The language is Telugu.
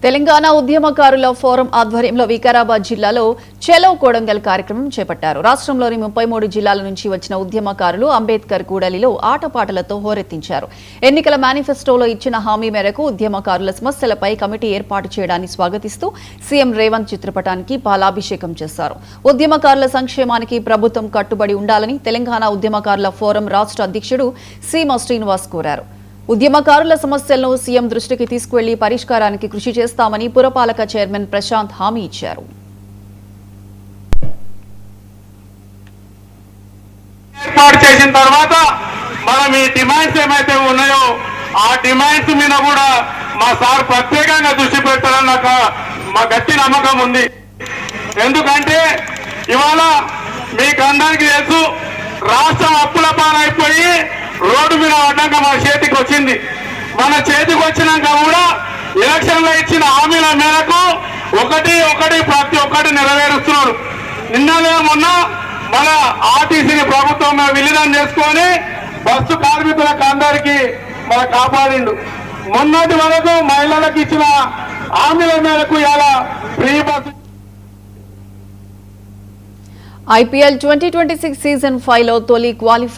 తెలంగాణ ఉద్యమకారుల ఫోరం ఆధ్వర్యంలో వికారాబాద్ జిల్లాలో చెలో కొడంగల్ కార్యక్రమం చేపట్టారు. రాష్ట్రంలోని 33 జిల్లాల నుంచి వచ్చిన ఉద్యమకారులు అంబేద్కర్ కూడలిలో ఆటపాటలతో హోరెత్తించారు. ఎన్నికల మేనిఫెస్టోలో ఇచ్చిన హామీ మేరకు ఉద్యమకారుల సమస్యలపై కమిటీ ఏర్పాటు చేయడాన్ని స్వాగతిస్తూ సీఎం రేవంత్ చిత్రపటానికి పాలాభిషేకం చేశారు. ఉద్యమకారుల సంక్షేమానికి ప్రభుత్వం కట్టుబడి ఉండాలని తెలంగాణ ఉద్యమకారుల ఫోరం రాష్ట్ర అధ్యక్షుడు సీమ శ్రీనివాస్ కోరారు. ఉద్యమకారుల సమస్యలను సీఎం దృష్టికి తీసుకువెళ్లి పరిష్కారానికి కృషి చేస్తామని పురపాలక చైర్మన్ ప్రశాంత్ హామీ ఇచ్చారు. ఏర్పాటు చేసిన తర్వాత మనం ఈ డిమాండ్స్ ఏమైతే ఉన్నాయో ఆ డిమాండ్స్ మీద కూడా మా సార్ ప్రత్యేకంగా దృష్టి పెట్టాలని నాకు మా గట్టి నమ్మకం ఉంది. ఎందుకంటే ఇవాళ మీకు అందరికీ తెలుసు, రాష్ట్రం అప్పుల పాలైపోయి రోడ్డు మీద పడ్డాక మన చేతికి వచ్చింది. మన చేతికి వచ్చినాక కూడా ఎలక్షన్లో ఇచ్చిన హామీల మేరకు ఒకటి ప్రతి ఒక్కటి నెరవేరుస్తున్నారు. నిన్ననే మొన్న మన ఆర్టీసీని ప్రభుత్వం విలీనం చేసుకొని బస్సు కార్మికులకు అందరికీ మన కాపాడిండు. మొన్నటి వరకు మహిళలకు ఇచ్చిన హామీల మేరకు ఇలా ఫ్రీ బస్సు. IPL 2026 సీజన్ 5లో తొలి క్వాలిఫై